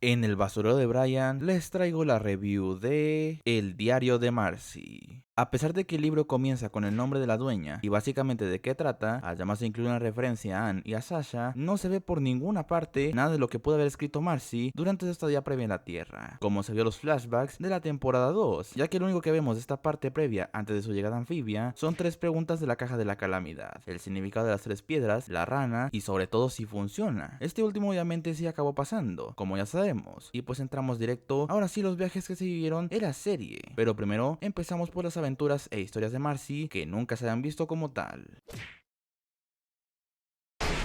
En el basurero de Brian les traigo la review de El diario de Marcy. A pesar de que el libro comienza con el nombre de la dueña y básicamente de qué trata, además de incluir una referencia a Anne y a Sasha, no se ve por ninguna parte nada de lo que pudo haber escrito Marcy durante su estadía previa en la Tierra, como se vio los flashbacks de la temporada 2, ya que lo único que vemos de esta parte previa antes de su llegada a Anfibia son 3 preguntas de la caja de la calamidad, el significado de las 3 piedras, la rana y sobre todo si funciona. Este último obviamente sí acabó pasando, como ya sabemos, y pues entramos directo ahora sí los viajes que se vivieron en la serie, pero primero empezamos por las aventuras e historias de Marcy que nunca se habían visto como tal.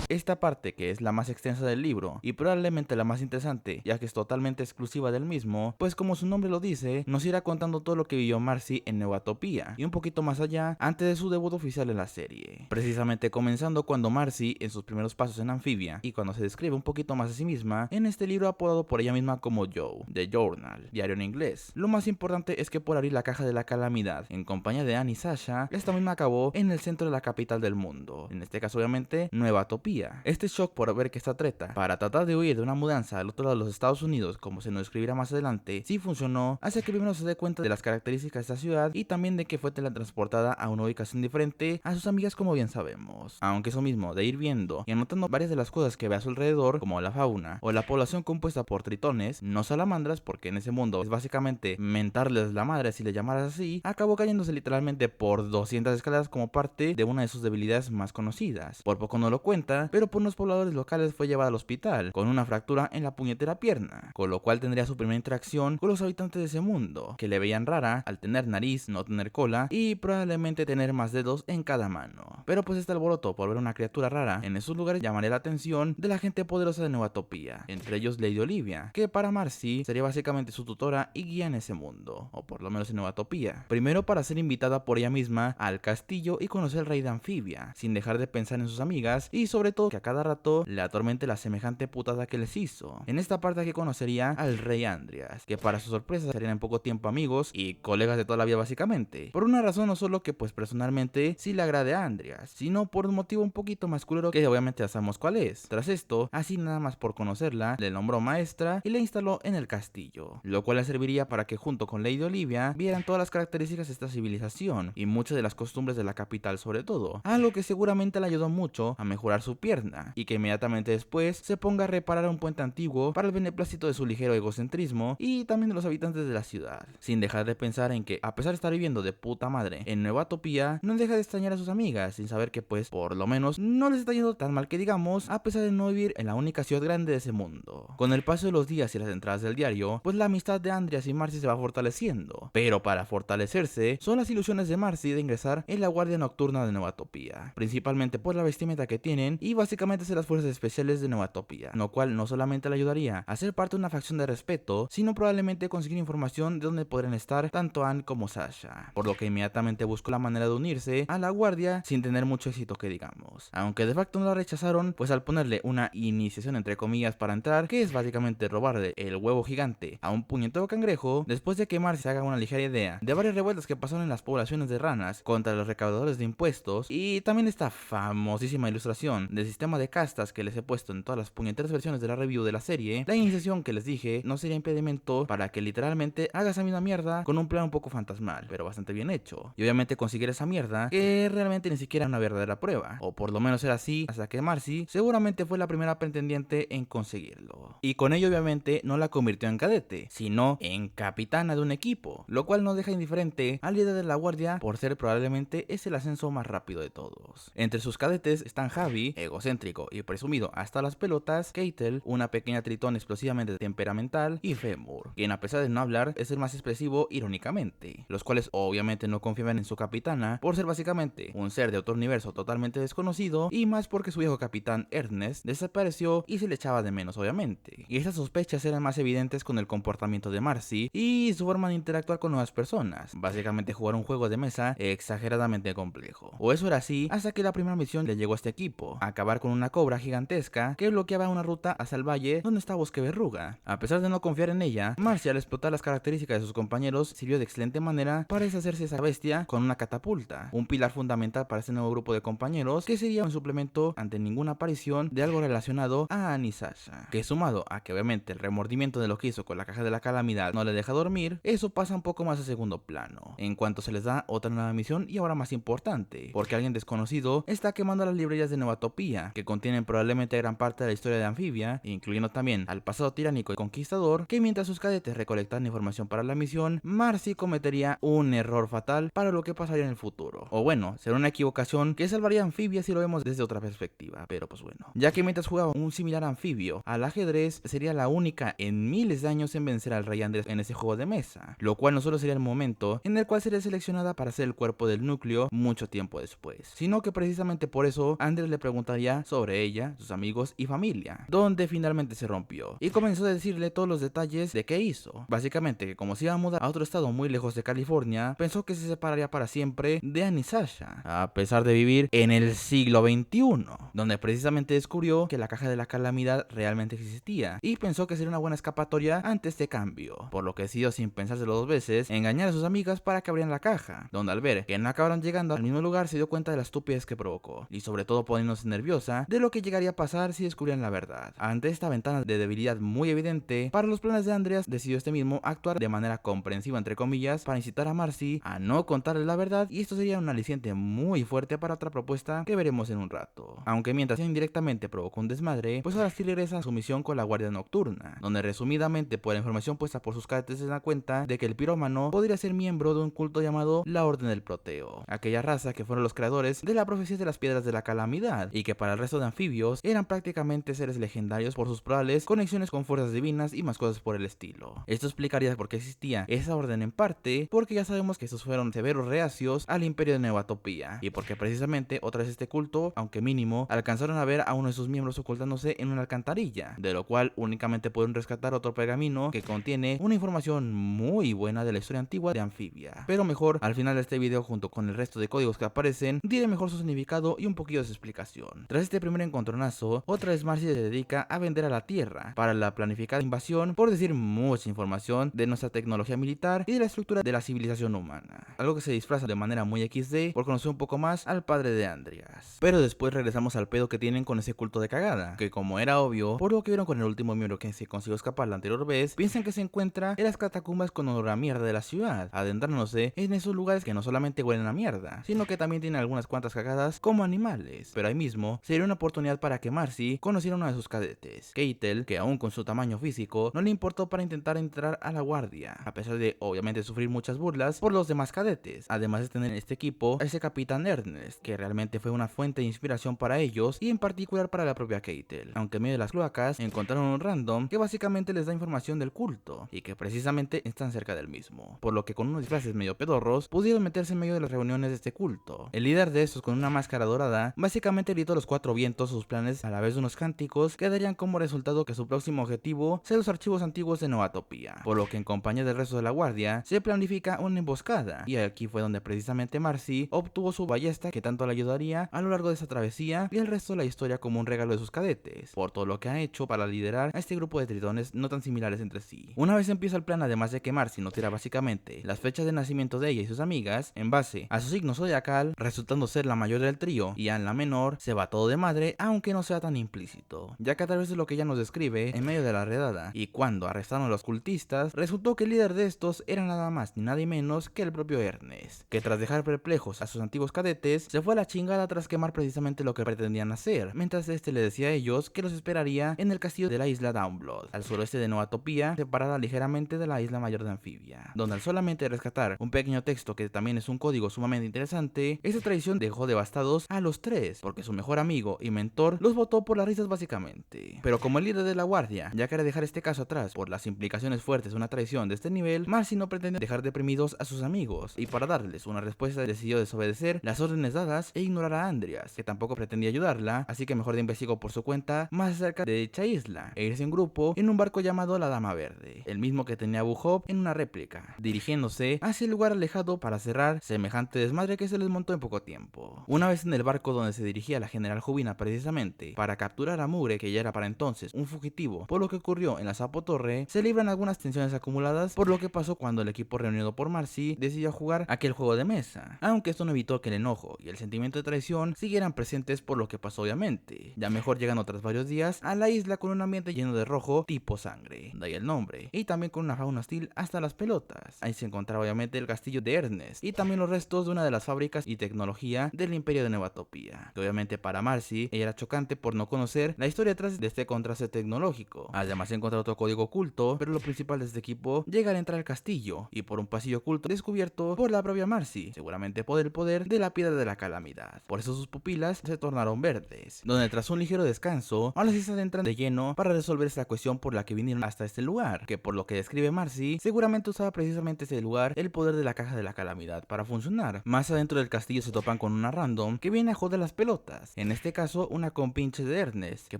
Esta parte, que es la más extensa del libro y probablemente la más interesante, ya que es totalmente exclusiva del mismo, pues como su nombre lo dice, nos irá contando todo lo que vivió Marcy en Newatopia y un poquito más allá antes de su debut oficial en la serie. Precisamente comenzando cuando Marcy en sus primeros pasos en Anfibia y cuando se describe un poquito más a sí misma en este libro apodado por ella misma como Joe, The Journal, diario en inglés. Lo más importante es que por abrir la caja de la calamidad en compañía de Anne y Sasha, esta misma acabó en el centro de la capital del mundo, en este caso obviamente Newatopia. Este shock por ver que esta treta, para tratar de huir de una mudanza al otro lado de los Estados Unidos, como se nos describirá más adelante, sí funcionó, hace que primero se dé cuenta de las características de esta ciudad y también de que fue teletransportada a una ubicación diferente a sus amigas, como bien sabemos. Aunque eso mismo, de ir viendo y anotando varias de las cosas que ve a su alrededor, como la fauna o la población compuesta por tritones, no salamandras, porque en ese mundo es básicamente mentarles la madre si le llamaras así, acabó cayéndose literalmente por 200 escaleras como parte de una de sus debilidades más conocidas. Por poco no lo cuenta, pero por unos pobladores locales fue llevada al hospital con una fractura en la puñetera pierna, con lo cual tendría su primera interacción con los habitantes de ese mundo, que le veían rara al tener nariz, no tener cola y probablemente tener más dedos en cada mano. Pero pues este alboroto por ver una criatura rara en esos lugares llamaría la atención de la gente poderosa de Newatopia, entre ellos Lady Olivia, que para Marcy sería básicamente su tutora y guía en ese mundo, o por lo menos en Newatopia. Primero para ser invitada por ella misma al castillo y conocer al rey de Anfibia, sin dejar de pensar en sus amigas y sobre todo que a cada rato le atormente la semejante putada que les hizo. En esta parte que conocería al rey Andrias, que para su sorpresa serían en poco tiempo amigos y colegas de toda la vida básicamente. Por una razón no solo que pues personalmente sí le agrade a Andrias, sino por un motivo un poquito más culero que obviamente ya sabemos cuál es. Tras esto, así nada más por conocerla, le nombró maestra y la instaló en el castillo, lo cual le serviría para que junto con Lady Olivia vieran todas las características de esta civilización y muchas de las costumbres de la capital sobre todo, algo que seguramente le ayudó mucho a mejorar su pierna y que inmediatamente después se ponga a reparar un puente antiguo para el beneplácito de su ligero egocentrismo y también de los habitantes de la ciudad, sin dejar de pensar en que a pesar de estar viviendo de puta madre en Newatopia, no deja de extrañar a sus amigas, sin saber que pues por lo menos no les está yendo tan mal que digamos, a pesar de no vivir en la única ciudad grande de ese mundo. Con el paso de los días y las entradas del diario, pues la amistad de Andrias y Marcy se va fortaleciendo, pero para fortalecerse son las ilusiones de Marcy de ingresar en la guardia nocturna de Newatopia, principalmente por la vestimenta que tienen y básicamente ser las fuerzas especiales de Newatopia, lo cual no solamente le ayudaría a ser parte de una facción de respeto, sino probablemente conseguir información de dónde podrían estar tanto Anne como Sasha, por lo que inmediatamente buscó la manera de unirse a la guardia sin tener mucho éxito que digamos, aunque de facto no la rechazaron, pues al ponerle una iniciación entre comillas para entrar, que es básicamente robarle el huevo gigante a un puñetero cangrejo, después de que Marcy se haga una ligera idea de varias revueltas que pasaron en las poblaciones de ranas contra los recaudadores de impuestos y también esta famosísima ilustración del sistema de castas que les he puesto en todas las puñeteras versiones de la review de la serie, la iniciación que les dije no sería impedimento para que literalmente haga esa misma mierda con un plan un poco fantasmal, pero bastante bien hecho. Y obviamente conseguir esa mierda que realmente ni siquiera era una verdadera prueba, o por lo menos era así hasta que Marcy seguramente fue la primera pretendiente en conseguirlo. Y con ello obviamente no la convirtió en cadete, sino en capitana de un equipo, lo cual no deja indiferente al líder de la guardia por ser probablemente es el ascenso más rápido de todos. Entre sus cadetes están Javi, egocéntrico y presumido hasta las pelotas, Keitel, una pequeña tritón explosivamente temperamental, y Femur, quien a pesar de no hablar es el más expresivo irónicamente, los cuales obviamente no confiaban en su capitana por ser básicamente un ser de otro universo totalmente desconocido y más porque su viejo capitán Ernest desapareció y se le echaba de menos obviamente, y estas sospechas eran más evidentes con el comportamiento de Marcy y su forma de interactuar con nuevas personas, básicamente jugar un juego de mesa exageradamente complejo, o eso era así hasta que la primera misión le llegó a este equipo, a acabar con una cobra gigantesca que bloqueaba una ruta hacia el valle donde está Bosque Verruga. A pesar de no confiar en ella, Marcy, al explotar las características de sus compañeros, sirvió de excelente manera para deshacerse de esa bestia con una catapulta, un pilar fundamental para este nuevo grupo de compañeros que sería un suplemento ante ninguna aparición de algo relacionado a Annie y Sasha, que sumado a que obviamente el remordimiento de lo que hizo con la caja de la calamidad no le deja dormir, eso pasa un poco más a segundo plano, en cuanto se les da otra nueva misión y ahora más importante, porque alguien desconocido está quemando las librerías de Newatopia, que contienen probablemente gran parte de la historia de Amphibia, incluyendo también al pasado tiránico y conquistador, que mientras sus cadetes recolectan información para la misión, Marcy cometería un error fatal para lo que pasaría en el futuro. O bueno, será una equivocación que salvaría a Amphibia si lo vemos desde otra perspectiva, pero pues bueno. Ya que mientras jugaba un similar anfibio al ajedrez, sería la única en miles de años en vencer al Rey Andrés en ese juego de mesa, lo cual no solo sería el momento en el cual sería seleccionada para ser el cuerpo del núcleo mucho tiempo después, sino que precisamente por eso Andrés le preguntaría sobre ella, sus amigos y familia, donde finalmente se rompió y comenzó a decirle todos los detalles de qué hizo. Básicamente que como se iba a mudar a otro estado muy lejos de California, pensó que se separaría para siempre de Annie y Sasha, a pesar de vivir en el siglo XXI, donde precisamente descubrió que la caja de la calamidad realmente existía y pensó que sería una buena escapatoria ante este cambio, por lo que decidió sin pensárselo dos veces engañar a sus amigas para que abrieran la caja, donde al ver que no acabaron llegando al mismo lugar se dio cuenta de la estupidez que provocó y sobre todo poniéndose nerviosa de lo que llegaría a pasar si descubrían la verdad. Ante esta ventana de debilidad muy evidente para los planes de Andreas, decidió este mismo actuar de manera comprensiva entre comillas para incitar a Marcy a no contarle la verdad, y esto sería un aliciente muy fuerte para otra propuesta que veremos en un rato. Aunque mientras indirectamente provocó un desmadre, pues ahora sí regresa a su misión con la Guardia Nocturna, donde resumidamente por la información puesta por sus cadetes se da cuenta de que el pirómano podría ser miembro de un culto llamado la Orden del Proteo, aquella raza que fueron los creadores de la profecía de las piedras de la calamidad y que para el resto de anfibios eran prácticamente seres legendarios por sus probables conexiones con fuerzas divinas y más cosas por el estilo. Esto explicaría por qué existía esa orden en parte, porque ya sabemos que estos fueron severos reacios al imperio de Newatopia y porque precisamente otra vez este culto, aunque mínimo, alcanzaron a ver a uno de sus miembros ocultándose en una alcantarilla, de lo cual únicamente pueden rescatar otro pergamino que contiene una información muy buena de la historia antigua de Amphibia. Pero mejor, al final de este video junto con el resto de códigos que aparecen, diré mejor su significado y un poquito de su explicación. Tras este primer encontronazo, otra vez Marcy se dedica a vender a la Tierra para la planificada invasión, por decir mucha información de nuestra tecnología militar y de la estructura de la civilización humana, algo que se disfraza de manera muy XD por conocer un poco más al padre de Andreas. Pero después regresamos al pedo que tienen con ese culto de cagada, que como era obvio, por lo que vieron con el último miembro que se consiguió escapar la anterior vez, piensan que se encuentra en las catacumbas con olor a mierda de la ciudad, adentrándose en esos lugares que no solamente huelen a mierda, sino que también tienen algunas cuantas cagadas como animales. Pero ahí mismo sería una oportunidad para que Marcy conociera a uno de sus cadetes, Keitel, que aún con su tamaño físico no le importó para intentar entrar a la guardia, a pesar de obviamente sufrir muchas burlas por los demás cadetes, además de tener en este equipo a ese capitán Ernest, que realmente fue una fuente de inspiración para ellos y en particular para la propia Keitel, aunque en medio de las cloacas encontraron un random que básicamente les da información del culto y que precisamente están cerca del mismo, por lo que con unos disfraces medio pedorros pudieron meterse en medio de las reuniones de este culto. El líder de estos, con una máscara dorada, básicamente gritó a los cuatro vientos sus planes a la vez de unos cánticos que darían como resultado que su próximo objetivo sea los archivos antiguos de Newatopia, por lo que en compañía del resto de la guardia se planifica una emboscada, y aquí fue donde precisamente Marcy obtuvo su ballesta que tanto le ayudaría a lo largo de esa travesía y el resto de la historia como un regalo de sus cadetes, por todo lo que ha hecho para liderar a este grupo de tritones no tan similares entre sí. Una vez empieza el plan, además de que Marcy nos tira básicamente las fechas de nacimiento de ella y sus amigas en base a su signo zodiacal, resultando ser la mayor del trío y Anne la menor, se va todo de madre, aunque no sea tan implícito, ya que a través de lo que ella nos describe en medio de la redada y cuando arrestaron a los cultistas, resultó que el líder de estos era nada más ni nada menos que el propio Ernest, que tras dejar perplejos a sus antiguos cadetes, se fue a la chingada tras quemar precisamente lo que pretendían hacer, mientras este le decía a ellos que los esperaría en el castillo de la isla Downblood, al suroeste de Newatopia, separada ligeramente de la isla mayor de Amphibia, donde al solamente rescatar un pequeño texto que también es un código sumamente interesante, esta traición dejó devastados a los tres, porque su mejor amigo y mentor los botó por las risas básicamente. Pero como el líder de la guardia ya quería dejar este caso atrás por las implicaciones fuertes de una traición de este nivel, Marcy no pretende dejar deprimidos a sus amigos, y para darles una respuesta decidió desobedecer las órdenes dadas e ignorar a Andreas, que tampoco pretendía ayudarla, así que mejor de investigó por su cuenta más cerca de dicha isla, e irse en grupo en un barco llamado la Dama Verde, el mismo que tenía Abu Hop en una réplica, dirigiéndose hacia el lugar alejado para cerrar semejante desmadre que se les montó en poco tiempo. Una vez en el barco donde se dirigía la general general Jubina precisamente para capturar a Mugre, que ya era para entonces un fugitivo por lo que ocurrió en la Sapo Torre, se libran algunas tensiones acumuladas por lo que pasó cuando el equipo reunido por Marcy decidió jugar aquel juego de mesa, aunque esto no evitó que el enojo y el sentimiento de traición siguieran presentes por lo que pasó obviamente, ya mejor llegando tras varios días a la isla con un ambiente lleno de rojo tipo sangre, de ahí el nombre, y también con una fauna hostil hasta las pelotas. Ahí se encontraba obviamente el castillo de Ernest y también los restos de una de las fábricas y tecnología del imperio de Newatopia, que obviamente para Marcy ella era chocante por no conocer la historia detrás de este contraste tecnológico. Además se encontraba otro código oculto, pero lo principal de este equipo llega al entrar al castillo y por un pasillo oculto descubierto por la propia Marcy, seguramente por el poder de la piedra de la calamidad. Por eso sus pupilas se tornaron verdes, donde tras un ligero descanso, ahora sí se adentran de lleno para resolver esta cuestión por la que vinieron hasta este lugar, que por lo que describe Marcy, seguramente usaba precisamente ese lugar el poder de la caja de la calamidad para funcionar. Más adentro del castillo se topan con una random que viene a joder las pelotas, en este caso una compinche de Ernest, que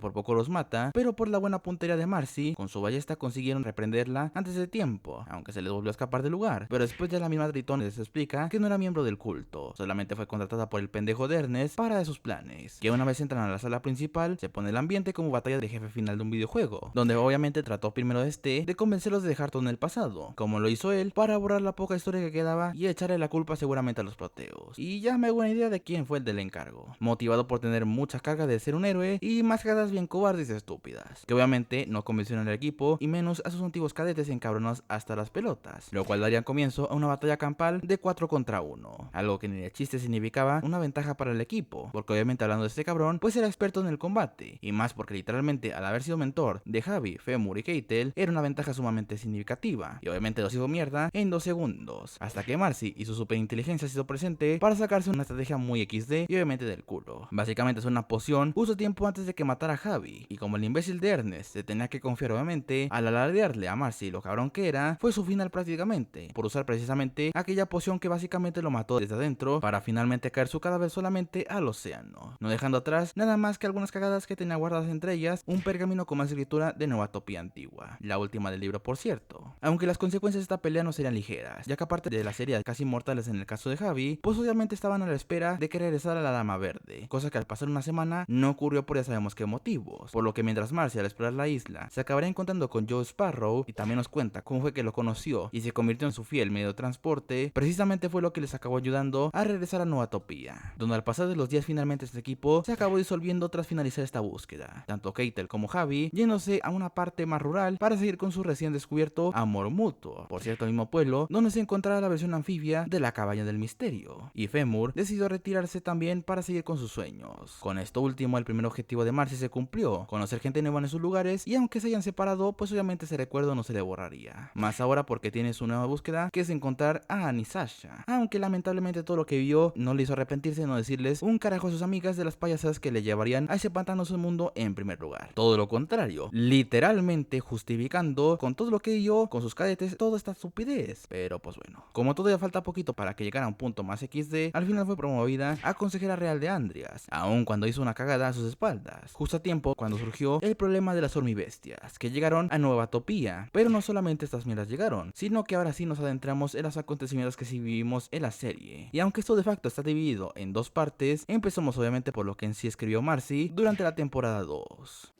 por poco los mata, pero por la buena puntería de Marcy, con su ballesta consiguieron reprenderla antes de tiempo, aunque se les volvió a escapar del lugar, pero después ya la misma Tritón les explica que no era miembro del culto, solamente fue contratada por el pendejo de Ernest para esos planes, que una vez entran a la sala principal, se pone el ambiente como batalla de jefe final de un videojuego, donde obviamente trató primero de convencerlos de dejar todo en el pasado, como lo hizo él, para borrar la poca historia que quedaba y echarle la culpa seguramente a los proteos, y ya me hago una idea de quién fue el del encargo, motivado por tener mucha carga de ser un héroe y más cagadas bien cobardes y estúpidas, que obviamente no convencieron al equipo y menos a sus antiguos cadetes encabronados hasta las pelotas, lo cual daría comienzo a una batalla campal de 4 contra 1, algo que ni de chiste significaba una ventaja para el equipo, porque obviamente hablando de este cabrón, pues era experto en el combate, y más porque literalmente al haber sido mentor de Javi, Femur y Keitel, era una ventaja sumamente significativa, y obviamente los hizo mierda en 2 segundos, hasta que Marcy y su superinteligencia se hizo presente para sacarse una estrategia muy XD y obviamente del culo. Básicamente es una poción justo tiempo antes de que matara a Javi, y como el imbécil de Ernest se tenía que confiar obviamente, al alardearle a Marcy lo cabrón que era, fue su final prácticamente, por usar precisamente aquella poción que básicamente lo mató desde adentro para finalmente caer su cadáver solamente al océano, no dejando atrás nada más que algunas cagadas que tenía guardadas, entre ellas un pergamino con más escritura de Newatopia antigua, la última del libro por cierto, aunque las consecuencias de esta pelea no serían ligeras, ya que aparte de las heridas casi mortales en el caso de Javi, pues obviamente estaban a la espera de que regresara la Dama Verde, cosa que al pasar una semana no ocurrió por ya sabemos qué motivos, por lo que mientras Marcy al explorar la isla se acabaría encontrando con Joe Sparrow y también nos cuenta cómo fue que lo conoció y se convirtió en su fiel medio de transporte, precisamente fue lo que les acabó ayudando a regresar a Newatopia, donde al pasar de los días finalmente este equipo se acabó disolviendo tras finalizar esta búsqueda, tanto Keitel como Javi yéndose a una parte más rural para seguir con su recién descubierto amor mutuo, por cierto el mismo pueblo donde se encontraba la versión anfibia de la cabaña del misterio, y Femur decidió retirarse también para seguir con sus sueños. Con esto último el primer objetivo de Marcy se cumplió, conocer gente nueva en esos lugares, y aunque se hayan separado pues obviamente ese recuerdo no se le borraría, más ahora porque tiene su nueva búsqueda que es encontrar a Annie y Sasha, aunque lamentablemente todo lo que vio no le hizo arrepentirse de no decirles un carajo a sus amigas de las payasadas que le llevarían a ese pantanoso mundo en primer lugar, todo lo contrario, literalmente justificando con todo lo que vio con sus cadetes toda esta estupidez, pero pues bueno, como todavía falta poquito para que llegara a un punto más XD, al final fue promovida a consejera real de Andreas, aun cuando hizo una cagada a sus espaldas, justo a tiempo cuando surgió el problema de las hormibestias, que llegaron a Newatopia, pero no solamente estas mierdas llegaron, sino que ahora sí nos adentramos en los acontecimientos que sí vivimos en la serie, y aunque esto de facto está dividido en 2 partes, empezamos obviamente por lo que en sí escribió Marcy durante la temporada 2.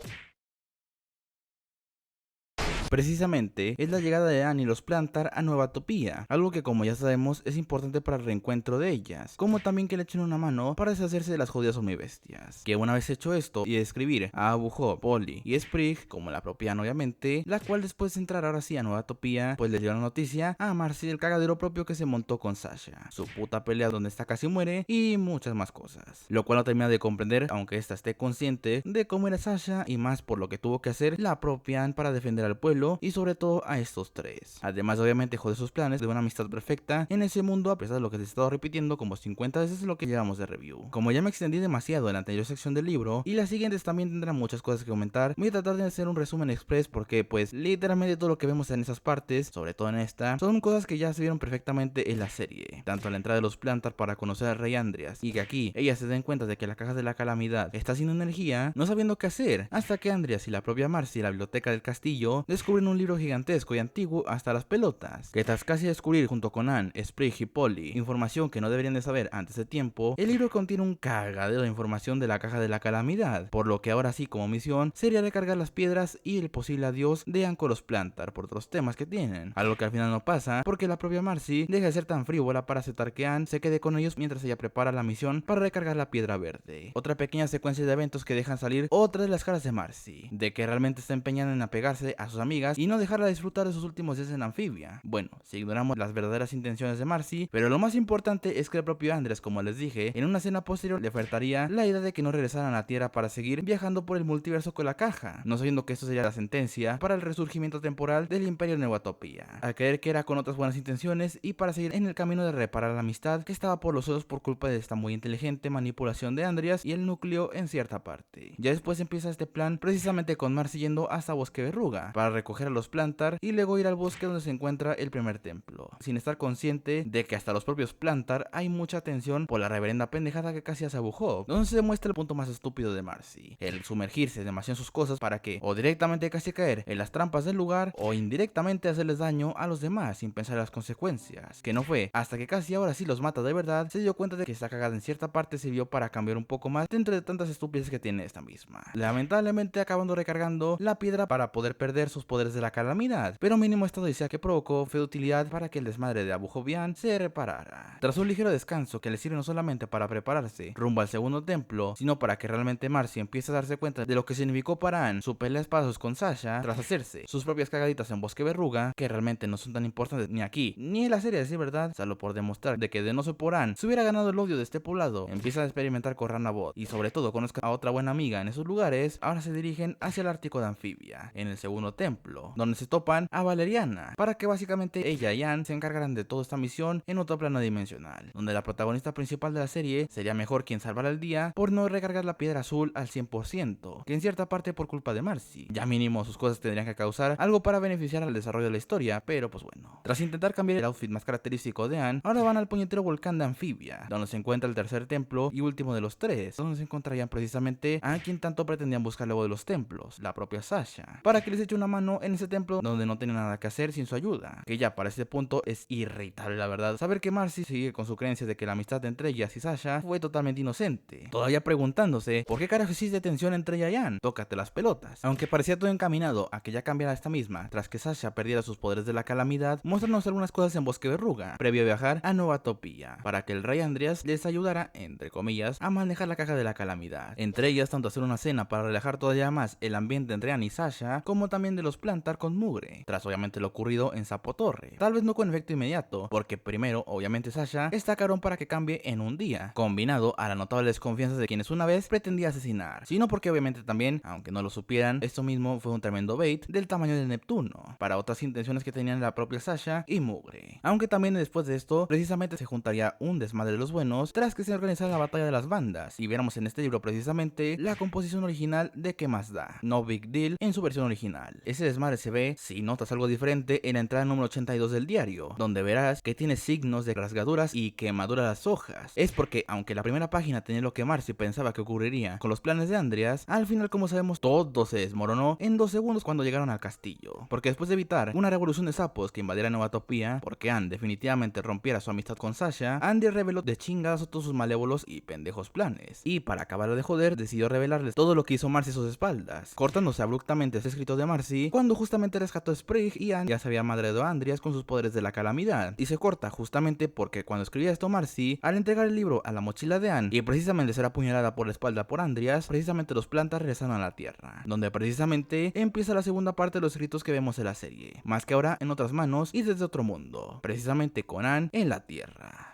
Precisamente es la llegada de Annie y los Plantar a Newatopia, algo que como ya sabemos es importante para el reencuentro de ellas, como también que le echen una mano para deshacerse de las jodidas hormibestias, que una vez hecho esto y describir a Abu Hop, Polly y Sprig como la propia Anne obviamente, la cual después de entrar ahora sí a Newatopia, pues le dio la noticia a Marcy del cagadero propio que se montó con Sasha, su puta pelea donde esta casi muere y muchas más cosas, lo cual no termina de comprender aunque esta esté consciente de cómo era Sasha y más por lo que tuvo que hacer la propia Anne para defender al pueblo y sobre todo a estos 3. Además obviamente jode sus planes de una amistad perfecta en ese mundo a pesar de lo que les he estado repitiendo como 50 veces lo que llevamos de review. Como ya me extendí demasiado en la anterior sección del libro y las siguientes también tendrán muchas cosas que comentar, voy a tratar de hacer un resumen express porque pues literalmente todo lo que vemos en esas partes, sobre todo en esta, son cosas que ya se vieron perfectamente en la serie, tanto a la entrada de los Plantar para conocer al rey Andreas y que aquí ellas se den cuenta de que la caja de la calamidad está sin energía, no sabiendo qué hacer, hasta que Andreas y la propia Marcy en la biblioteca del castillo descubren descubren un libro gigantesco y antiguo hasta las pelotas, que tras casi descubrir junto con Anne, Sprig y Polly información que no deberían de saber antes de tiempo, el libro contiene un cagadero de información de la caja de la calamidad, por lo que ahora sí como misión sería recargar las piedras y el posible adiós de Anne con los Plantar por otros temas que tienen, algo que al final no pasa porque la propia Marcy deja de ser tan frívola para aceptar que Anne se quede con ellos mientras ella prepara la misión para recargar la piedra verde. Otra pequeña secuencia de eventos que dejan salir otra de las caras de Marcy, de que realmente está empeñada en apegarse a sus amigas y no dejarla disfrutar de sus últimos días en Anfibia. Bueno, si ignoramos las verdaderas intenciones de Marcy, pero lo más importante es que el propio Andreas, como les dije, en una escena posterior le ofertaría la idea de que no regresaran a la Tierra para seguir viajando por el multiverso con la caja, no sabiendo que esto sería la sentencia para el resurgimiento temporal del Imperio Newatopia, al creer que era con otras buenas intenciones y para seguir en el camino de reparar la amistad que estaba por los suelos por culpa de esta muy inteligente manipulación de Andreas y el núcleo en cierta parte. Ya después empieza este plan precisamente con Marcy yendo hasta Bosque Verruga para recoger a los Plantar y luego ir al bosque donde se encuentra el primer templo, sin estar consciente de que hasta los propios Plantar hay mucha tensión por la reverenda pendejada que casi hace a Buhok, donde se demuestra el punto más estúpido de Marcy, el sumergirse demasiado en sus cosas para que o directamente casi caer en las trampas del lugar o indirectamente hacerles daño a los demás sin pensar en las consecuencias, que no fue hasta que casi ahora sí los mata de verdad se dio cuenta de que esta cagada en cierta parte sirvió para cambiar un poco más dentro de tantas estupideces que tiene esta misma, lamentablemente acabando recargando la piedra para poder perder sus poderes de la calamidad, pero mínimo esta odisea que provocó fue de utilidad para que el desmadre de Abu Jovian se reparara. Tras un ligero descanso que le sirve no solamente para prepararse rumbo al segundo templo, sino para que realmente Marcy empiece a darse cuenta de lo que significó para Anne su pelea a espadazos con Sasha, tras hacerse sus propias cagaditas en Bosque Verruga, que realmente no son tan importantes ni aquí ni en la serie, a decir verdad, salvo por demostrar de que de no ser por Anne se hubiera ganado el odio de este poblado, empieza a experimentar con Ranabot y sobre todo conozca a otra buena amiga en esos lugares. Ahora se dirigen hacia el Ártico de Anfibia, en el segundo templo, donde se topan a Valeriana, para que básicamente ella y Anne se encargarán de toda esta misión en otro plano dimensional, donde la protagonista principal de la serie sería mejor quien salvara el día por no recargar la piedra azul al 100%, que en cierta parte por culpa de Marcy. Ya mínimo sus cosas tendrían que causar algo para beneficiar al desarrollo de la historia, pero pues bueno. Tras intentar cambiar el outfit más característico de Anne, ahora van al puñetero volcán de Anfibia, donde se encuentra el tercer templo y último de los tres, donde se encontrarían precisamente a quien tanto pretendían buscar luego de los templos, la propia Sasha, para que les eche una mano en ese templo donde no tenía nada que hacer sin su ayuda, que ya para ese punto es irritable la verdad, saber que Marcy sigue con su creencia de que la amistad entre ellas y Sasha fue totalmente inocente, todavía preguntándose por qué carajo existe tensión entre ella y Anne, tócate las pelotas, aunque parecía todo encaminado a que ya cambiara esta misma, tras que Sasha perdiera sus poderes de la calamidad, muéstranos algunas cosas en Bosque Verruga, previo a viajar a Newatopia, para que el rey Andreas les ayudara, entre comillas, a manejar la caja de la calamidad, entre ellas tanto hacer una cena para relajar todavía más el ambiente entre Anne y Sasha, como también de los Plantar con Mugre, tras obviamente lo ocurrido en Sapo Torre, tal vez no con efecto inmediato, porque primero obviamente Sasha está carón para que cambie en un día, combinado a la notable desconfianza de quienes una vez pretendía asesinar, sino porque obviamente también, aunque no lo supieran, esto mismo fue un tremendo bait del tamaño de Neptuno, para otras intenciones que tenían la propia Sasha y Mugre, aunque también después de esto, precisamente se juntaría un desmadre de los buenos, tras que se organizara la batalla de las bandas, y viéramos en este libro precisamente la composición original de ¿Qué más da? No Big Deal en su versión original. Ese desmadre se ve, si notas algo diferente, en la entrada número 82 del diario, donde verás que tiene signos de rasgaduras y quemadura de las hojas. Es porque, aunque la primera página tenía lo que Marcy pensaba que ocurriría con los planes de Andreas, al final, como sabemos, todo se desmoronó en 2 segundos cuando llegaron al castillo, porque después de evitar una revolución de sapos que invadiera Newatopia, porque Anne definitivamente rompiera su amistad con Sasha, Andy reveló de chingadas todos sus malévolos y pendejos planes, y para acabar de joder, decidió revelarles todo lo que hizo Marcy a sus espaldas, cortándose abruptamente ese escrito de Marcy cuando justamente rescató a Sprig y Anne ya se había madreado a Andreas con sus poderes de la calamidad, y se corta justamente porque cuando escribía esto Marcy, al entregar el libro a la mochila de Anne y precisamente ser apuñalada por la espalda por Andreas, precisamente los Plantar regresaron a la Tierra, donde precisamente empieza la segunda parte de los escritos que vemos en la serie, más que ahora en otras manos y desde otro mundo, precisamente con Anne en la Tierra.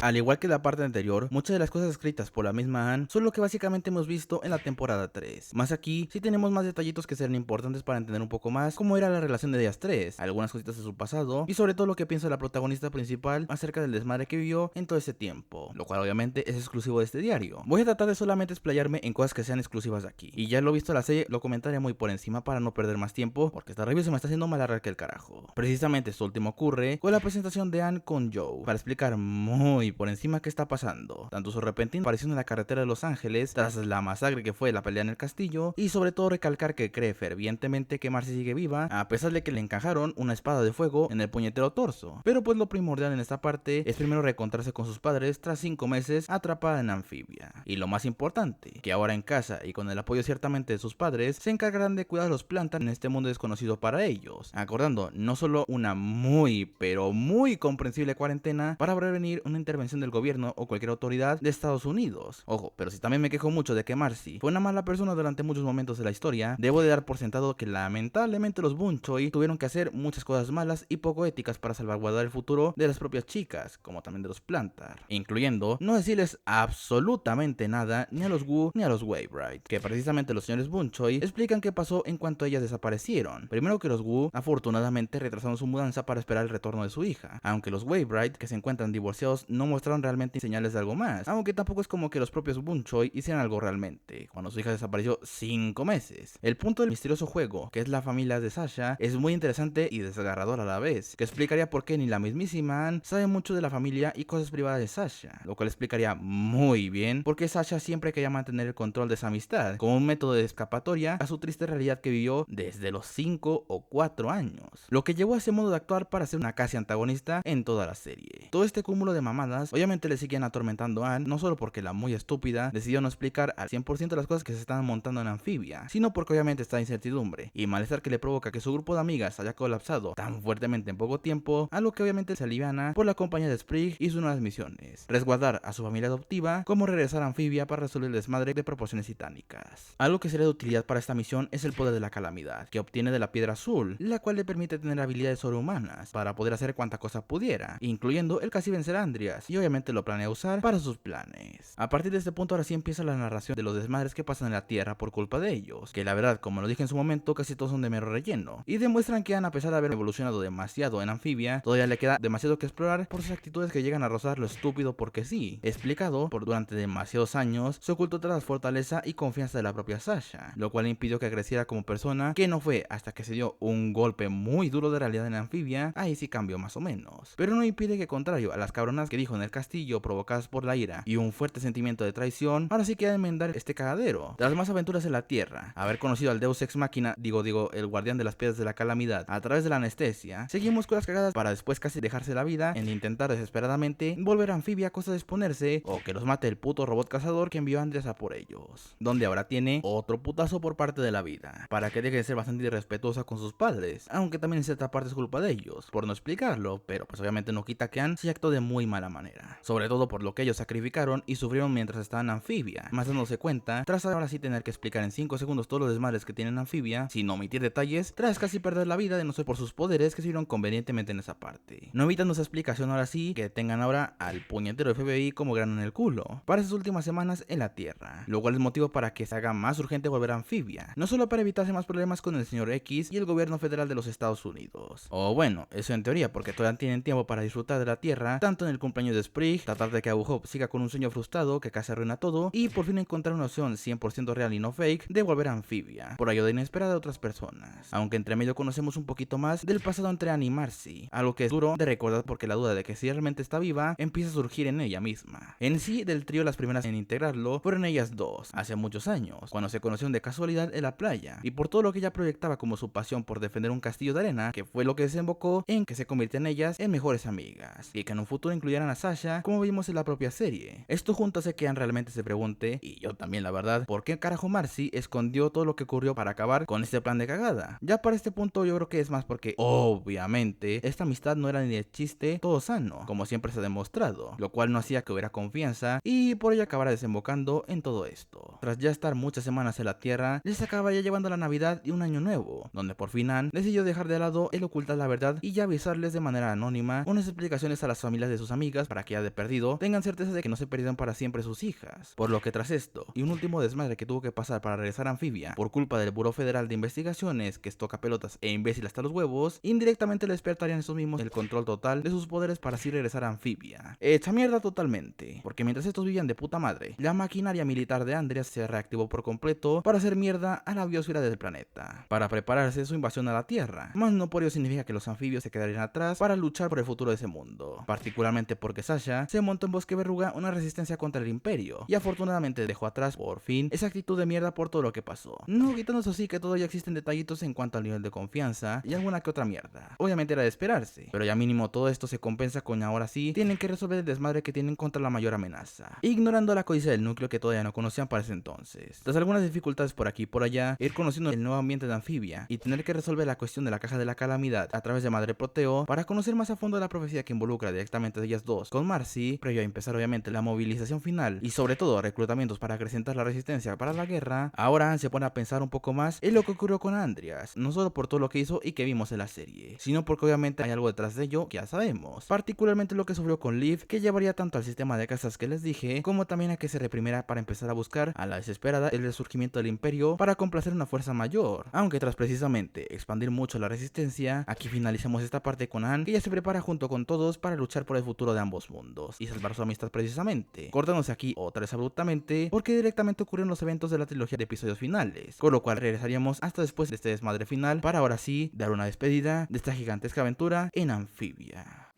Al igual que la parte anterior, muchas de las cosas escritas por la misma Anne son lo que básicamente hemos visto en la temporada 3. Más aquí, sí tenemos más detallitos que serán importantes para entender un poco más cómo era la relación de ellas tres, algunas cositas de su pasado y sobre todo lo que piensa la protagonista principal acerca del desmadre que vivió en todo ese tiempo, lo cual obviamente es exclusivo de este diario. Voy a tratar de solamente explayarme en cosas que sean exclusivas de aquí, y ya lo visto la serie, lo comentaré muy por encima para no perder más tiempo, porque esta review se me está haciendo más larga que el carajo. Precisamente esto último ocurre con la presentación de Anne con Joe, para explicar muy muy por encima qué está pasando, tanto su repentina aparición en la carretera de Los Ángeles tras la masacre que fue la pelea en el castillo, y sobre todo recalcar que cree fervientemente que Marcy sigue viva, a pesar de que le encajaron una espada de fuego en el puñetero torso. Pero pues lo primordial en esta parte es primero reencontrarse con sus padres tras 5 meses atrapada en Amphibia. Y lo más importante, que ahora en casa y con el apoyo ciertamente de sus padres, se encargarán de cuidar a los plantas en este mundo desconocido para ellos, acordando no solo una muy pero muy comprensible cuarentena para prevenir una intervención del gobierno o cualquier autoridad de Estados Unidos. Ojo, pero si también me quejo mucho de que Marcy fue una mala persona durante muchos momentos de la historia, debo de dar por sentado que lamentablemente los Bunchoy tuvieron que hacer muchas cosas malas y poco éticas para salvaguardar el futuro de las propias chicas, como también de los Plantar, incluyendo no decirles absolutamente nada ni a los Wu ni a los Waybright, que precisamente los señores Bunchoy explican qué pasó en cuanto ellas desaparecieron. Primero que los Wu afortunadamente retrasaron su mudanza para esperar el retorno de su hija, aunque los Waybright, que se encuentran divorciados, no mostraron realmente señales de algo más, aunque tampoco es como que los propios Bunchoy hicieran algo realmente, cuando su hija desapareció 5 meses. El punto del misterioso juego, que es la familia de Sasha, es muy interesante y desgarrador a la vez, que explicaría por qué ni la mismísima Anne sabe mucho de la familia y cosas privadas de Sasha, lo cual explicaría muy bien por qué Sasha siempre quería mantener el control de esa amistad, como un método de escapatoria a su triste realidad que vivió desde los 5 o 4 años, lo que llevó a ese modo de actuar para ser una casi antagonista en toda la serie. Todo este cúmulo de mamadas obviamente le siguen atormentando a Anne, no solo porque la muy estúpida decidió no explicar al 100% de las cosas que se estaban montando en Amphibia, sino porque obviamente está incertidumbre y malestar que le provoca que su grupo de amigas haya colapsado tan fuertemente en poco tiempo, algo que obviamente se aliviana por la compañía de Sprig y sus nuevas misiones: resguardar a su familia adoptiva, como regresar a Amphibia para resolver el desmadre de proporciones titánicas. Algo que sería de utilidad para esta misión es el poder de la calamidad, que obtiene de la piedra azul, la cual le permite tener habilidades sobrehumanas para poder hacer cuanta cosa pudiera, incluyendo el casi vencer a Andreas, y obviamente lo planea usar para sus planes. A partir de este punto ahora sí empieza la narración de los desmadres que pasan en la Tierra por culpa de ellos, que la verdad, como lo dije en su momento, casi todos son de mero relleno, y demuestran que Anne, a pesar de haber evolucionado demasiado en Amphibia, todavía le queda demasiado que explorar por sus actitudes que llegan a rozar lo estúpido porque sí, explicado por durante demasiados años se ocultó tras la fortaleza y confianza de la propia Sasha, lo cual impidió que creciera como persona, que no fue hasta que se dio un golpe muy duro de realidad en Amphibia, ahí sí cambió más o menos, pero no impide que, contrario a las cabronas que dijo en el castillo provocadas por la ira y un fuerte sentimiento de traición, ahora sí queda enmendar este cagadero. Tras más aventuras en la Tierra, haber conocido al Deus Ex Machina, digo, el guardián de las piedras de la calamidad, a través de la anestesia, seguimos con las cagadas para después casi dejarse la vida en intentar desesperadamente volver a Amphibia a costa de exponerse o que los mate el puto robot cazador que envió a Andreas a por ellos, donde ahora tiene otro putazo por parte de la vida, para que deje de ser bastante irrespetuosa con sus padres, aunque también en cierta parte es culpa de ellos, por no explicarlo, pero pues obviamente no quita que Anne sí actuó de muy mala manera, sobre todo por lo que ellos sacrificaron y sufrieron mientras estaban en Amphibia, más dándose cuenta, tras ahora sí tener que explicar en 5 segundos todos los desmadres que tienen Amphibia, sin omitir detalles, tras casi perder la vida de no ser por sus poderes que sirvieron convenientemente en esa parte, no evitando esa explicación ahora sí, que tengan ahora al puñetero FBI como grano en el culo, para sus últimas semanas en la Tierra, lo cual es motivo para que se haga más urgente volver a Amphibia, no solo para evitarse más problemas con el señor X y el gobierno federal de los Estados Unidos, o bueno, eso en teoría, porque todavía tienen tiempo para disfrutar de la Tierra, tanto en el cumpleaños de Sprig, tratar de que Abu Hope siga con un sueño frustrado que casi arruina todo, y por fin encontrar una opción 100% real y no fake de volver a Amphibia, por ayuda inesperada de otras personas, aunque entre medio conocemos un poquito más del pasado entre Anne y Marcy, algo que es duro de recordar porque la duda de que si realmente está viva empieza a surgir en ella misma. En sí, del trío las primeras en integrarlo fueron ellas dos, hace muchos años, cuando se conocieron de casualidad en la playa, y por todo lo que ella proyectaba como su pasión por defender un castillo de arena, que fue lo que desembocó en que se convirtieran ellas en mejores amigas, y que en un futuro incluyeran a Sasha, como vimos en la propia serie. Esto junto hace que Anne realmente se pregunte, y yo también la verdad, ¿por qué carajo Marcy escondió todo lo que ocurrió para acabar con este plan de cagada? Ya para este punto yo creo que es más porque, obviamente, esta amistad no era ni de chiste todo sano, como siempre se ha demostrado, lo cual no hacía que hubiera confianza, y por ello acabara desembocando en todo esto. Tras ya estar muchas semanas en la Tierra, les acaba ya llevando la Navidad y un año nuevo, donde por fin Anne decidió dejar de lado el ocultar la verdad y ya avisarles de manera anónima unas explicaciones a las familias de sus amigas para que ya de perdido tengan certeza de que no se perdieron para siempre sus hijas. Por lo que tras esto, y un último desmadre que tuvo que pasar para regresar a Amphibia por culpa del Buró Federal de Investigaciones, que es toca pelotas e imbécil hasta los huevos, indirectamente les despertarían estos mismos el control total de sus poderes para así regresar a Amphibia. Hecha mierda totalmente, porque mientras estos vivían de puta madre, la maquinaria militar de Andreas se reactivó por completo para hacer mierda a la biosfera del planeta, para prepararse su invasión a la Tierra, más no por ello significa que los anfibios se quedarían atrás para luchar por el futuro de ese mundo, particularmente porque que Sasha se montó en Bosque Verruga una resistencia contra el Imperio, y afortunadamente dejó atrás, por fin, esa actitud de mierda por todo lo que pasó. No quitando eso sí que todavía existen detallitos en cuanto al nivel de confianza y alguna que otra mierda. Obviamente era de esperarse, pero ya mínimo todo esto se compensa con ahora sí tienen que resolver el desmadre que tienen contra la mayor amenaza, ignorando la codicia del núcleo que todavía no conocían para ese entonces. Tras algunas dificultades por aquí y por allá, ir conociendo el nuevo ambiente de Anfibia y tener que resolver la cuestión de la caja de la calamidad a través de Madre Proteo para conocer más a fondo la profecía que involucra directamente a ellas dos con Marcy, previo a empezar obviamente la movilización final y sobre todo reclutamientos para acrecentar la resistencia para la guerra, ahora se pone a pensar un poco más en lo que ocurrió con Andreas, no solo por todo lo que hizo y que vimos en la serie, sino porque obviamente hay algo detrás de ello que ya sabemos, particularmente lo que sufrió con Liv, que llevaría tanto al sistema de casas que les dije, como también a que se reprimiera para empezar a buscar a la desesperada el resurgimiento del Imperio para complacer una fuerza mayor, aunque tras precisamente expandir mucho la resistencia, aquí finalizamos esta parte con Anne, que ya se prepara junto con todos para luchar por el futuro de ambos mundos y salvar su amistad precisamente, cortándose aquí otra vez abruptamente porque directamente ocurrieron los eventos de la trilogía de episodios finales, con lo cual regresaríamos hasta después de este desmadre final para ahora sí dar una despedida de esta gigantesca aventura en Anfibia.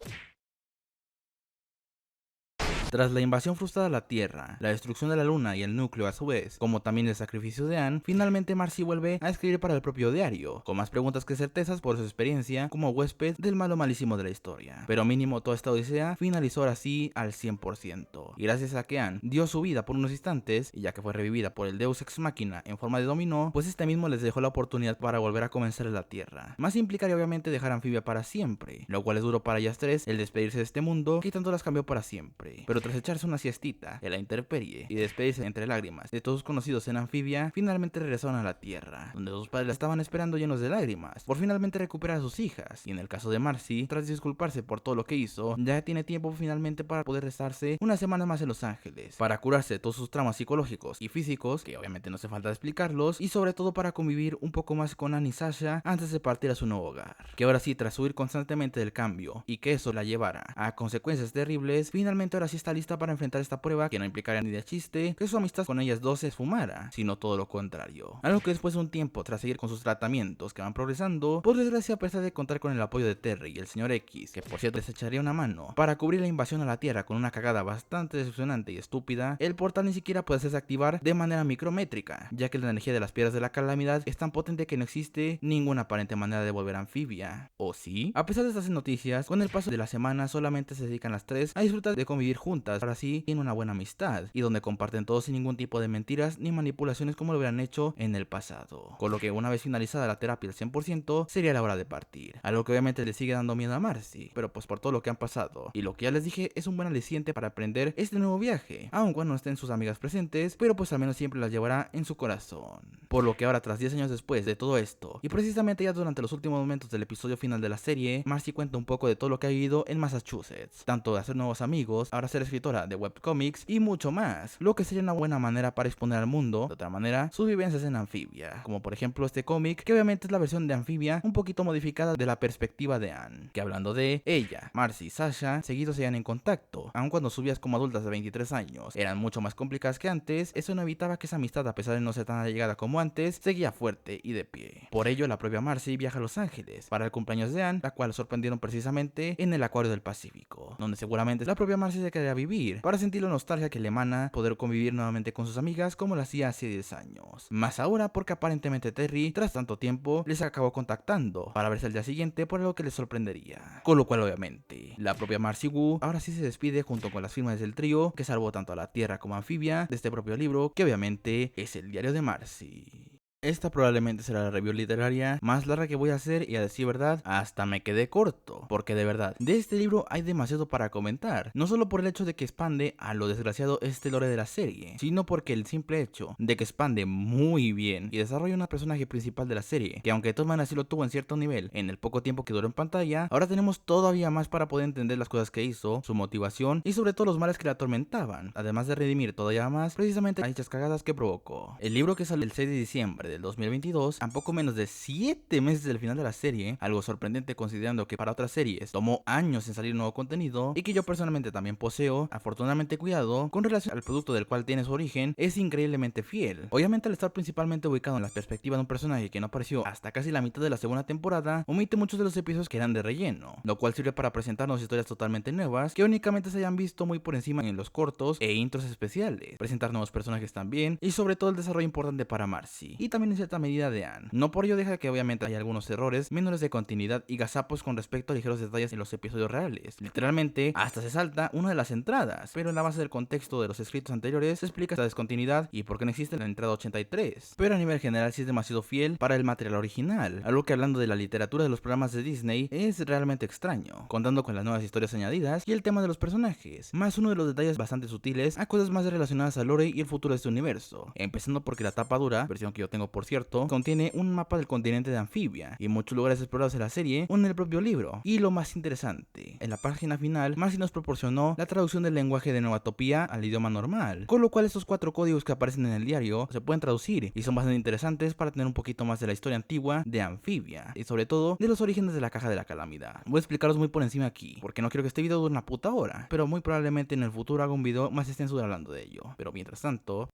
Tras la invasión frustrada a la Tierra, la destrucción de la Luna y el núcleo a su vez, como también el sacrificio de Anne, finalmente Marcy vuelve a escribir para el propio diario, con más preguntas que certezas por su experiencia como huésped del malo malísimo de la historia. Pero mínimo toda esta odisea finalizó ahora sí al 100%, y gracias a que Anne dio su vida por unos instantes, y ya que fue revivida por el Deus Ex Machina en forma de dominó, pues este mismo les dejó la oportunidad para volver a comenzar en la Tierra. Más implicaría obviamente dejar a Anfibia para siempre, lo cual es duro para ellas tres el despedirse de este mundo que tanto las cambió para siempre. Pero tras echarse una siestita en la intemperie y despedirse entre lágrimas de todos conocidos en Anfibia, finalmente regresaron a la Tierra, donde sus padres la estaban esperando llenos de lágrimas, por finalmente recuperar a sus hijas. Y en el caso de Marcy, tras disculparse por todo lo que hizo, ya tiene tiempo finalmente para poder restarse una semana más en Los Ángeles, para curarse de todos sus traumas psicológicos y físicos, que obviamente no hace falta explicarlos, y sobre todo para convivir un poco más con Anne y Sasha antes de partir a su nuevo hogar. Que ahora sí, tras huir constantemente del cambio, y que eso la llevara a consecuencias terribles, finalmente ahora sí está lista para enfrentar esta prueba que no implicaría ni de chiste que su amistad con ellas dos se esfumara, sino todo lo contrario. Algo que después de un tiempo, tras seguir con sus tratamientos que van progresando, por desgracia a pesar de contar con el apoyo de Terry y el señor X, que por cierto les echaría una mano, para cubrir la invasión a la Tierra con una cagada bastante decepcionante y estúpida, el portal ni siquiera puede hacerse activar de manera micrométrica, ya que la energía de las piedras de la calamidad es tan potente que no existe ninguna aparente manera de volver Anfibia. ¿O sí? A pesar de estas noticias, con el paso de la semana solamente se dedican las tres a disfrutar de convivir juntas, ahora sí tienen una buena amistad, y donde comparten todo sin ningún tipo de mentiras ni manipulaciones como lo hubieran hecho en el pasado. Con lo que una vez finalizada la terapia al 100%, sería la hora de partir. Algo que obviamente le sigue dando miedo a Marcy, pero pues por todo lo que han pasado. Y lo que ya les dije es un buen aliciente para aprender este nuevo viaje, aun cuando no estén sus amigas presentes, pero pues al menos siempre las llevará en su corazón. Por lo que ahora tras 10 años después de todo esto, y precisamente ya durante los últimos momentos del episodio final de la serie, Marcy cuenta un poco de todo lo que ha vivido en Massachusetts, tanto de hacer nuevos amigos, ahora ser escritora de webcomics y mucho más, lo que sería una buena manera para exponer al mundo, de otra manera, sus vivencias en Anfibia, como por ejemplo este cómic, que obviamente es la versión de Anfibia un poquito modificada de la perspectiva de Anne, que hablando de ella, Marcy y Sasha, seguidos seguían en contacto, aun cuando sus vidas como adultas de 23 años eran mucho más complicadas que antes, eso no evitaba que esa amistad, a pesar de no ser tan allegada como antes, seguía fuerte y de pie. Por ello, la propia Marcy viaja a Los Ángeles para el cumpleaños de Anne, la cual sorprendieron precisamente en el Acuario del Pacífico, donde seguramente la propia Marcy se quedaría vivir para sentir la nostalgia que le emana poder convivir nuevamente con sus amigas como lo hacía hace 10 años. Más ahora porque aparentemente Terry, tras tanto tiempo, les acabó contactando para verse al día siguiente por algo que les sorprendería. Con lo cual obviamente, la propia Marcy Wu ahora sí se despide junto con las firmas del trío que salvó tanto a la Tierra como a Anfibia de este propio libro que obviamente es el diario de Marcy. Esta probablemente será la review literaria más larga que voy a hacer y a decir verdad, hasta me quedé corto, porque de verdad, de este libro hay demasiado para comentar, no solo por el hecho de que expande a lo desgraciado este lore de la serie, sino porque el simple hecho de que expande muy bien y desarrolla un personaje principal de la serie, que aunque de todas maneras sí lo tuvo en cierto nivel en el poco tiempo que duró en pantalla, ahora tenemos todavía más para poder entender las cosas que hizo, su motivación y sobre todo los males que la atormentaban, además de redimir todavía más precisamente a dichas cagadas que provocó. El libro que sale el 6 de diciembre del 2022, a poco menos de 7 meses del final de la serie, algo sorprendente considerando que para otras series tomó años en salir nuevo contenido y que yo personalmente también poseo, afortunadamente cuidado, con relación al producto del cual tiene su origen, es increíblemente fiel. Obviamente al estar principalmente ubicado en la perspectiva de un personaje que no apareció hasta casi la mitad de la segunda temporada, omite muchos de los episodios que eran de relleno, lo cual sirve para presentarnos historias totalmente nuevas que únicamente se hayan visto muy por encima en los cortos e intros especiales, presentar nuevos personajes también y sobre todo el desarrollo importante para Marcy y también en cierta medida de Anne. No por ello deja que obviamente hay algunos errores menores de continuidad y gazapos con respecto a ligeros detalles en los episodios reales. Literalmente hasta se salta una de las entradas, pero en la base del contexto de los escritos anteriores se explica esta descontinuidad y por qué no existe la entrada 83. Pero a nivel general sí es demasiado fiel para el material original, algo que hablando de la literatura de los programas de Disney es realmente extraño, contando con las nuevas historias añadidas y el tema de los personajes, más uno de los detalles bastante sutiles a cosas más relacionadas a lore y el futuro de este universo, empezando porque la tapa dura, versión que yo tengo por cierto, contiene un mapa del continente de Amphibia y muchos lugares explorados en la serie o en el propio libro. Y lo más interesante, en la página final Marcy nos proporcionó la traducción del lenguaje de Newatopia al idioma normal, con lo cual estos 4 códigos que aparecen en el diario se pueden traducir y son bastante interesantes para tener un poquito más de la historia antigua de Amphibia y sobre todo de los orígenes de la Caja de la Calamidad. Voy a explicaros muy por encima aquí, porque no quiero que este video dure una puta hora, pero muy probablemente en el futuro haga un video más extenso hablando de ello. Pero mientras tanto,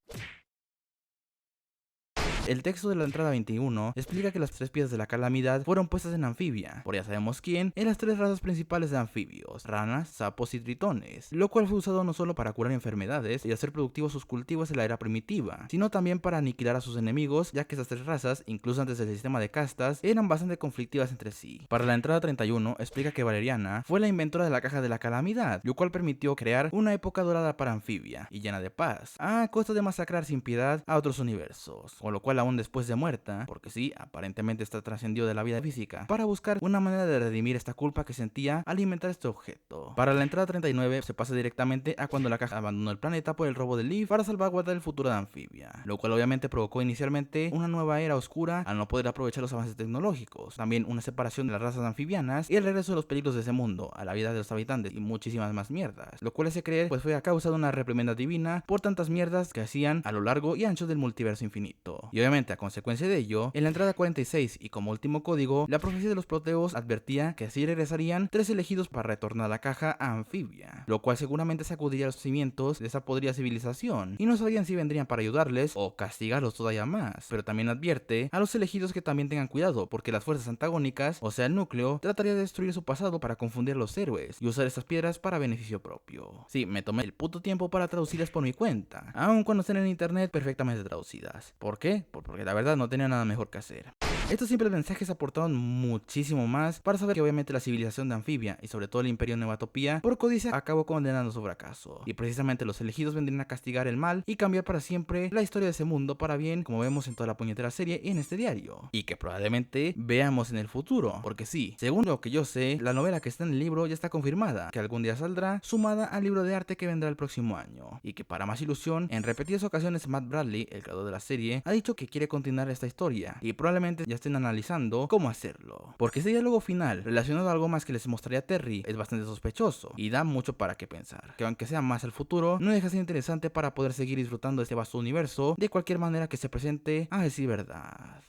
el texto de la entrada 21 explica que las 3 piedras de la calamidad fueron puestas en Amphibia, por ya sabemos quién, en las 3 razas principales de anfibios, ranas, sapos y tritones, lo cual fue usado no solo para curar enfermedades y hacer productivos sus cultivos en la era primitiva, sino también para aniquilar a sus enemigos, ya que estas 3 razas, incluso antes del sistema de castas, eran bastante conflictivas entre sí. Para la entrada 31 explica que Valeriana fue la inventora de la Caja de la Calamidad, lo cual permitió crear una época dorada para Amphibia y llena de paz, a costa de masacrar sin piedad a otros universos, con lo cual aún después de muerta, porque sí, aparentemente está trascendió de la vida física, para buscar una manera de redimir esta culpa que sentía al inventar este objeto. Para la entrada 39 se pasa directamente a cuando la caja abandonó el planeta por el robo de Leaf para salvaguardar el futuro de Amphibia, lo cual obviamente provocó inicialmente una nueva era oscura al no poder aprovechar los avances tecnológicos, también una separación de las razas anfibianas y el regreso de los peligros de ese mundo a la vida de los habitantes y muchísimas más mierdas, lo cual se cree pues fue a causa de una reprimenda divina por tantas mierdas que hacían a lo largo y ancho del multiverso infinito. Y obviamente a consecuencia de ello, en la entrada 46 y como último código, la profecía de los proteos advertía que así regresarían 3 elegidos para retornar la caja a Amphibia, lo cual seguramente sacudiría los cimientos de esa podrida civilización, y no sabían si vendrían para ayudarles o castigarlos todavía más, pero también advierte a los elegidos que también tengan cuidado, porque las fuerzas antagónicas, o sea el núcleo, trataría de destruir su pasado para confundir a los héroes y usar estas piedras para beneficio propio. Sí, me tomé el puto tiempo para traducirlas por mi cuenta, aun cuando estén en internet perfectamente traducidas. ¿Por qué? Porque la verdad no tenía nada mejor que hacer. Estos simples mensajes aportaron muchísimo más para saber que obviamente la civilización de Amphibia y sobre todo el imperio Newatopia por codicia acabó condenando su fracaso, y precisamente los elegidos vendrían a castigar el mal y cambiar para siempre la historia de ese mundo para bien, como vemos en toda la puñetera serie y en este diario, y que probablemente veamos en el futuro, porque sí, según lo que yo sé, la novela que está en el libro ya está confirmada, que algún día saldrá sumada al libro de arte que vendrá el próximo año, y que para más ilusión, en repetidas ocasiones Matt Bradley, el creador de la serie, ha dicho que quiere continuar esta historia, y probablemente ya estén analizando cómo hacerlo, porque ese diálogo final relacionado a algo más que les mostraría Terry es bastante sospechoso y da mucho para qué pensar, que aunque sea más al futuro, no deja de ser interesante para poder seguir disfrutando de este vasto universo de cualquier manera que se presente, a decir verdad.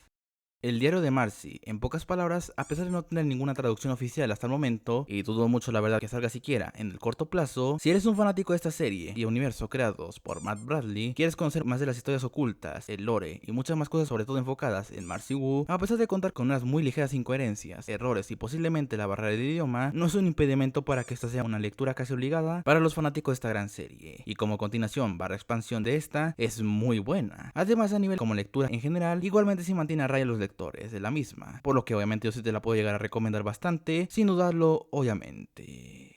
El diario de Marcy, en pocas palabras, a pesar de no tener ninguna traducción oficial hasta el momento, y dudo mucho la verdad que salga siquiera en el corto plazo, si eres un fanático de esta serie y universo creados por Matt Bradley, quieres conocer más de las historias ocultas, el lore y muchas más cosas sobre todo enfocadas en Marcy Wu, a pesar de contar con unas muy ligeras incoherencias, errores y posiblemente la barrera de idioma, no es un impedimento para que esta sea una lectura casi obligada para los fanáticos de esta gran serie, y como continuación barra expansión de esta, es muy buena. Además a nivel como lectura en general, igualmente se mantiene a raya los lectores de la misma, por lo que obviamente yo sí te la puedo llegar a recomendar bastante, sin dudarlo obviamente.